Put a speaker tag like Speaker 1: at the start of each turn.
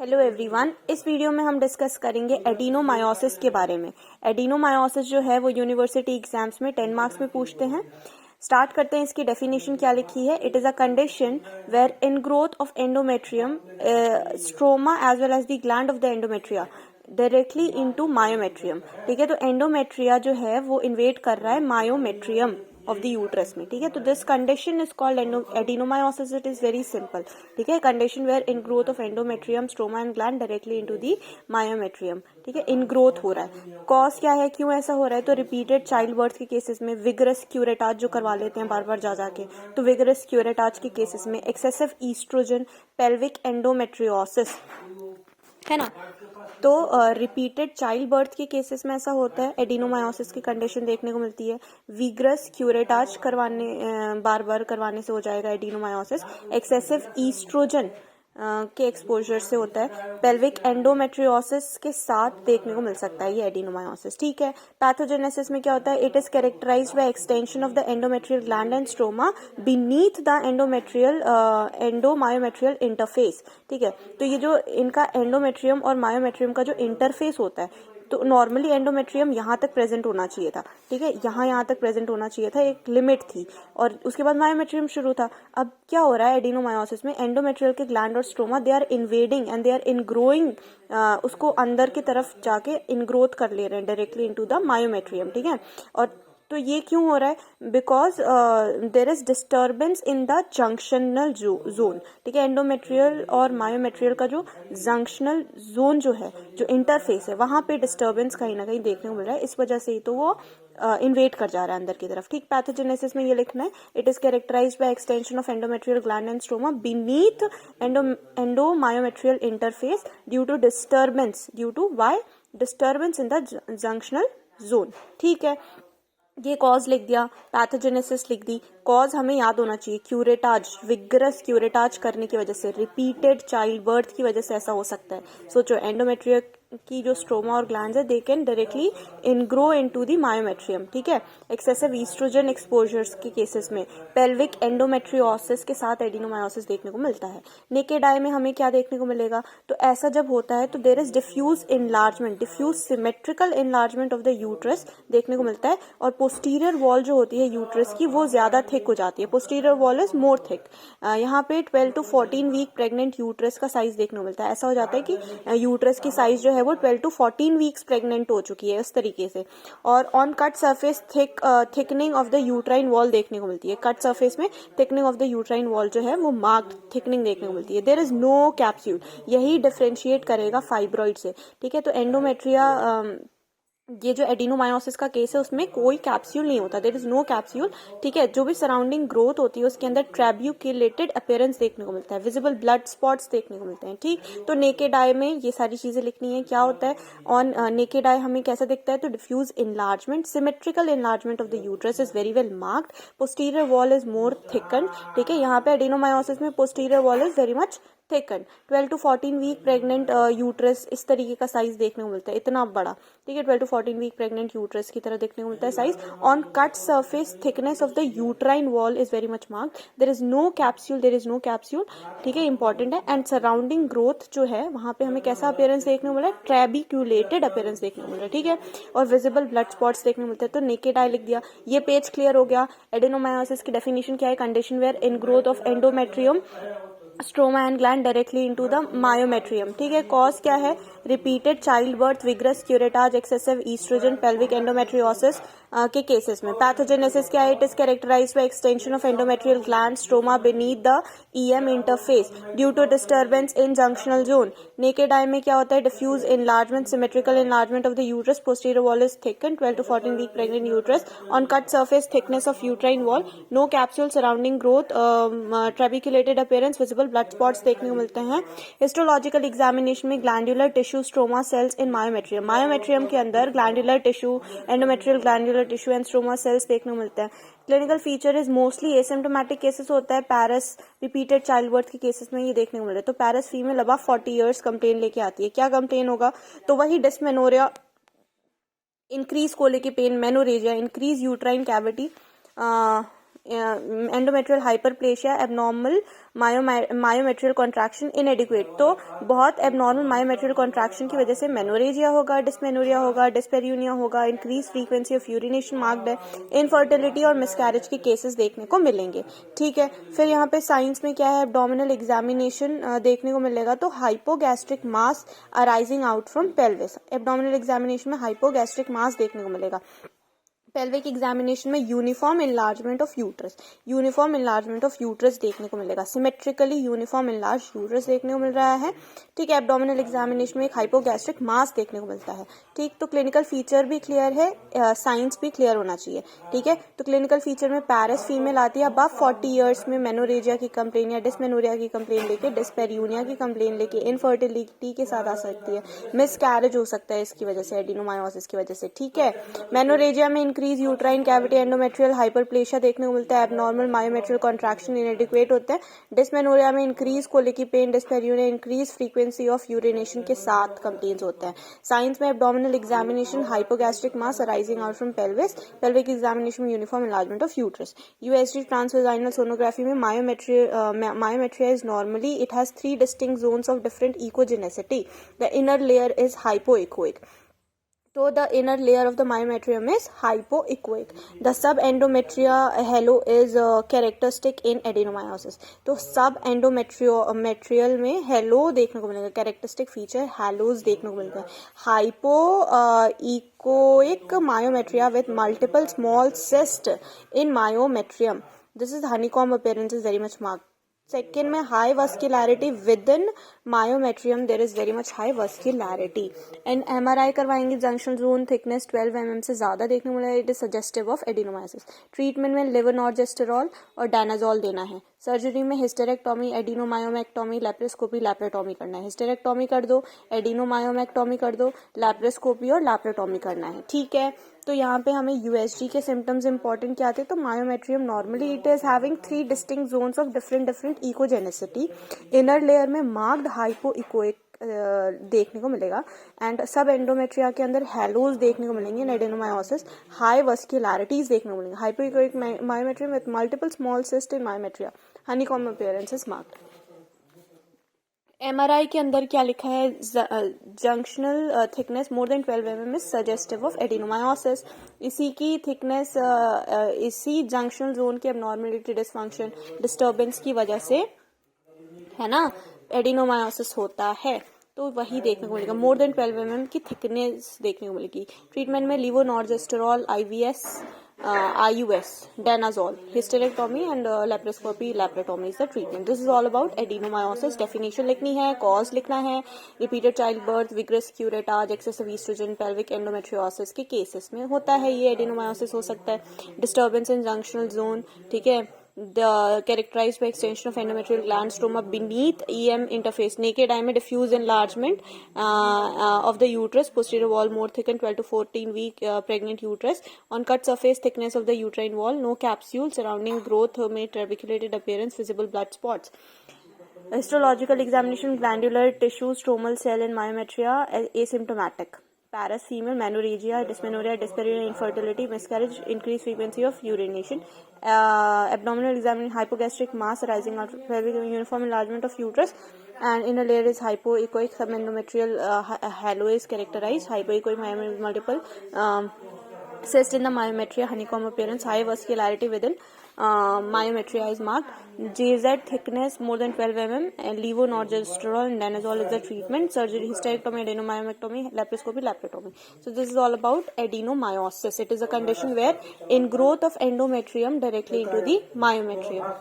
Speaker 1: Hello everyone, इस video में हम डिस्कस करेंगे एडिनोमायोसिस के बारे में। एडिनोमायोसिस जो है वो यूनिवर्सिटी एग्जाम्स में 10 मार्क्स में पूछते हैं। स्टार्ट करते हैं। इसकी डेफिनेशन क्या लिखी है। It is a condition where in growth of endometrium stroma as well as the gland of the endometria directly into myometrium. ठीक है, तो एंडोमेट्रिया जो है वो इन्वेट कर रहा है मायोमेट्रियम ऑफ द यूट्रस में। ठीक है, तो this condition is called adenomyosis. It is very simple. ठीक है, condition where in growth of endometrium stroma and gland directly into the myometrium. ठीक है, इन ग्रोथ हो रहा है। कॉज क्या है, क्यों ऐसा हो रहा है, तो रिपीटेड चाइल्ड बर्थ के केसेस में विगरस क्यूरेटाज जो करवा लेते हैं बार बार जा जाके, तो विगरस क्यूरेटाज के केसेस में एक्सेसिव ईस्ट्रोजन, पेल्विक एंडोमेट्रियोसिस, है ना। तो रिपीटेड चाइल्ड बर्थ के केसेस में ऐसा होता है, एडिनोमायोसिस की कंडीशन देखने को मिलती है। विग्रस क्यूरेटाज करवाने बार बार करवाने से हो जाएगा एडिनोमायोसिस। एक्सेसिव ईस्ट्रोजन के एक्सपोजर से होता है। पेल्विक एंडोमेट्रियोसिस के साथ देखने को मिल सकता है ये एडिनोमायोसिस। ठीक है, पैथोजेनेसिस में क्या होता है, it is characterised by extension of the endometrial gland and stroma beneath the endomyometrial interface. ठीक है, तो ये जो इनका एंडोमेट्रियम और मायोमेट्रियम का जो इंटरफेस होता है, तो नॉर्मली एंडोमेट्रियम यहाँ तक प्रेजेंट होना चाहिए था। ठीक है, यहाँ तक प्रेजेंट होना चाहिए था, एक लिमिट थी, और उसके बाद मायोमेट्रियम शुरू था। अब क्या हो रहा है एडिनोमायोसिस में, एंडोमेट्रियल के ग्लैंड और stroma they are invading and they are in growing, उसको अंदर की तरफ जाके इन ग्रोथ कर ले रहे हैं डायरेक्टली इनटू द मायोमेट्रियम। ठीक है, और तो ये क्यों हो रहा है, because there is disturbance in the junctional zone. ठीक है, एंडोमेट्रियल और मायोमेट्रियल का जो जंक्शनल जोन जो है, जो इंटरफेस है, वहां पे डिस्टर्बेंस कहीं ना कहीं देखने को मिल रहा है। इस वजह से ही तो वो इन्वेट कर जा रहा है अंदर की तरफ। ठीक, पैथोजेनेसिस में ये लिखना है, it is characterised by extension of endometrial gland and stroma beneath endomyometrial interface due to disturbance in the junctional zone. ठीक है, ये कॉज लिख दिया, पैथोजेनेसिस लिख दी। कॉज हमें याद होना चाहिए, क्यूरेटाज, विग्रस क्यूरेटाज करने की वजह से, रिपीटेड चाइल्ड बर्थ की वजह से ऐसा हो सकता है। सोचो, एंडोमेट्रिया की जो स्ट्रोमा और ग्लैंड्स है, they can directly ingrow into the myometrium. ठीक है, एक्सेसिव ईस्ट्रोजन एक्सपोजर्स के केसेस में पेल्विक एंडोमेट्रियोसिस के साथ एडिनोमायोसिस देखने को मिलता है। नेकेड आई में हमें क्या देखने को मिलेगा, तो ऐसा जब होता है तो there is diffuse enlargement, diffuse symmetrical enlargement of the uterus देखने को मिलता है, और पोस्टीरियर वॉल जो होती है यूट्रस की वो ज्यादा थिक हो जाती है। Posterior wall is more thick. यहाँ पे 12 to 14 वीक प्रेग्नेंट यूट्रस का साइज देखने को मिलता है। ऐसा हो जाता है कि यूट्रस की साइज जो है वो 12 to 14 वीक्स प्रेग्नेंट हो चुकी है, इस तरीके से। और on cut surface thickening of the uterine wall देखने को मिलती है। कट सरफेस में thickening of the uterine wall जो है वो मार्क्ड थिकनिंग देखने को मिलती है। देयर इज नो कैप्सूल, यही डिफरेंशिएट करेगा फाइब्रॉइड से। ठीक है, तो एंडोमेट्रिया, ये जो एडिनोमायोसिस का केस है उसमें कोई कैप्सूल नहीं होता, देयर इज नो कैप्सूल। ठीक है, जो भी सराउंडिंग ग्रोथ होती है उसके अंदर ट्रेब्यूक्यूलेटेड अपीयरेंस देखने को मिलता है, विजिबल ब्लड स्पॉट्स देखने को मिलते हैं। ठीक, तो नेकेड आई में ये सारी चीजें लिखनी है। क्या होता है ऑन नेकेड आई हमें कैसा दिखता है, तो diffuse enlargement, symmetrical enlargement of the uterus is very well marked, posterior wall is more thicken. ठीक है, यहाँ पे एडिनोमायोसिस में posterior wall is very much thicken. 12 to 14 week pregnant uterus, इस तरीके का साइज देखने को मिलता है, इतना बड़ा। ठीक है, 12 to 14 वीक प्रेग्नेंट यूट्रस की तरह देखने को मिलता है size. On cut surface thickness of the uterine wall is very much marked, there is no capsule. ठीक है, इंपॉर्टेंट है। एंड सराउंडिंग ग्रोथ जो है वहां पे हमें कैसा अपीयरेंस देखने को मिला है, ट्रेबिक्यूलेटेड अपीयरेंस देखने को मिल रहा है। ठीक है, और विजिबल ब्लड स्पॉट्स देखने को मिलते हैं। तो नेकेड आई लिख दिया, ये पेज क्लियर हो गया। एडिनोमायोसिस की डेफिनेशन क्या है, condition where in growth of endometrium stroma and gland directly into the myometrium. ठीक है, कॉज क्या है, repeated child birth, vigorous curettage, excessive oestrogen, pelvic endometriosis के केसेस में। पैथोजेनेसिस क्या है, it is characterised by extension of endometrial gland stroma beneath the EM interface due to disturbance in junctional zone. Naked eye में क्या होता है, diffuse enlargement, symmetrical enlargement of the uterus, posterior wall is thicken, 12 to 14 week pregnant uterus, on cut surface thickness of uterine wall, no capsule, surrounding growth, trabeculated appearance, visible blood spots देखने को मिलते हैं। Histological examination में glandular tissue stroma cells in myometrium, myometrium के अंदर glandular tissue, endometrial glandular tissue and stroma cells देखने को मिलते हैं। Clinical feature is mostly asymptomatic cases होता है। पैरस, रिपीटेड चाइल्ड बर्थ के केसेस में ये देखने को मिल रहा है। तो parous female above 40 years complain लेके आती है, क्या कंप्लेन होगा, तो वही dysmenorrhoea, increase colic pain, menorrhagia, increase uterine cavity, endometrial hyperplasia, abnormal myometrial contraction, inadequate. तो बहुत एबनॉर्मल मायोमेट्रियल कॉन्ट्रैक्शन की वजह से मेनोरेजिया होगा, डिस्मेनोरिया होगा, डिस्पेरियूनिया होगा, increase frequency of urination marked है, इनफर्टिलिटी और मिसकैरेज के केसेस देखने को मिलेंगे। ठीक है, फिर यहाँ पे साइंस में क्या है, एब्डोमिनल एग्जामिनेशन देखने को मिलेगा। तो hypogastric mass arising out from pelvis, abdominal examination में हाइपोगैस्ट्रिक मास देखने को मिलेगा। पेल्विक एग्जामिनेशन में uniform enlargement of uterus, uniform enlargement of uterus देखने को मिलेगा। सिमेट्रिकली यूनिफॉर्म इनलार्ज यूट्रस देखने को मिल रहा है। ठीक है, एब्डोमिनल एग्जामिनेशन में एक हाइपोगैस्ट्रिक मास देखने को मिलता है। ठीक, तो क्लिनिकल फीचर भी क्लियर है, साइंस भी क्लियर होना चाहिए। ठीक है, तो क्लिनिकल फीचर में पैरिस फीमेल आती है अबव 40 ईयर्स में, मेनोरेजिया की कंप्लेन या डिस्मेनोरिया की कंप्लेन लेके, डिस्पेरियूनिया की कंप्लेन लेके, इनफर्टिलिटी के साथ आ सकती है, मिसकैरेज हो सकता है इसकी वजह से, एडिनोमायोसिस की वजह से। ठीक है, मेनोरेजिया में increase uterine cavity, endometrial hyperplasia देखने को मिलता है, एबनॉर्मल मायोमेट्रियल कॉन्ट्रैक्शन इनएडिक्वेट होते हैं। डिस्मेनोरिया में increase colicky pain, dyspareunia increase frequency of urination के साथ कंप्लेंट्स होते हैं। साइंस में abdominal examination hypogastric mass arising out from pelvis, pelvic examination में uniform enlargement of uterus. USG transvaginal sonography में myometria is normally, it has 3 distinct zones of different echogenicity. The inner layer is hypoechoic. So the inner layer of the myometrium is hypoechoic. The subendometria halo is characteristic in adenomyosis. तो subendometrial में halo देखने को मिलेगा, characteristic feature halos देखने को मिलता है. Hypoechoic myometria with multiple small cysts in myometrium. This is honeycomb appearance is very much marked. Second में high vascularity within myometrium, there is very much high vascularity. And MRI करवाएंगे, junction zone thickness 12 mm से ज्यादा देखने को मिलेगा, it is suggestive of adenomyosis. Treatment में levonorgestrel और डायनाजोल देना है. सर्जरी में हिस्टेरेक्टोमी, एडिनोमायोमेक्टोमी, लैप्रोस्कोपी, लैप्रोटोमी करना है. हिस्टेरेक्टोमी कर दो, एडिनोमायोमेक्टोमी कर दो, लैप्रोस्कोपी और लैप्रोटोमी करना है. ठीक है, तो यहाँ पे हमें यूएसजी के सिम्टम्स इंपॉर्टेंट क्या थे. तो myometrium normally it is having 3 distinct zones of different echogenicity. Inner layer में मार्क्ड हाइपोइकोइक देखने को मिलेगा. एंड सब एंडोमेट्रिया के अंदर हेलोज देखने को मिलेंगे. एडेनोमायोसिस, हाई वस्कुलैरिटीज देखने को मिलेंगे. Hypoechoic myometrium with multiple small cyst in myometria, honeycomb appearance is marked. MRI के अंदर क्या लिखा है, junctional thickness more than 12 mm is suggestive of adenomyosis. इसी की थिकनेस इसी जंक्शनल जोन के एबनॉर्मलिटी, डिसफंक्शन, डिस्टर्बेंस की वजह से, है ना, एडिनोमायोसिस होता है. तो वही देखने को मिलेगा, मोर देन 12 mm की थिकनेस देखने को मिलेगी. ट्रीटमेंट में लीवोनॉर्जेस्टेरॉल, IVS, IUS, danazol, hysterectomy and laparoscopy, laparotomy is the treatment. This is all about adenomyosis. Definition लिखनी है, cause लिखना है. Repeated childbirth, vigorous curettage, excessive estrogen, pelvic endometriosis के cases में होता है ये adenomyosis हो सकता है. Disturbance in junctional zone, ठीक है. The characterized by extension of endometrial gland stroma beneath EM interface, naked eye में diffuse enlargement of the uterus, posterior wall more thickened, 12 to 14 week pregnant uterus, on cut surface thickness of the uterine wall, no capsule, surrounding growth में trabeculated appearance, visible blood spots. Histological examination, glandular tissue, stromal cell in myometria, asymptomatic. Paras female, menorrhagia, dysmenorrhea, dyspauria, infertility, miscarriage, increased frequency of urination. Abdominal examination, hypogastric mass arising out of pelvic, uniform enlargement of uterus, and inner layer is hypoechoic, subendometrial halo is characterized, hypoechoic myometria with multiple cyst in the myometria, honeycomb appearance, high vascularity within myometria is marked. JZ thickness more than 12 mm, and levonorgestrel and danazol is the treatment. Surgery, hysterectomy, adenomyomectomy, laparoscopy, laparotomy. So this is all about adenomyosis. It is a condition where ingrowth of endometrium directly into the myometrium.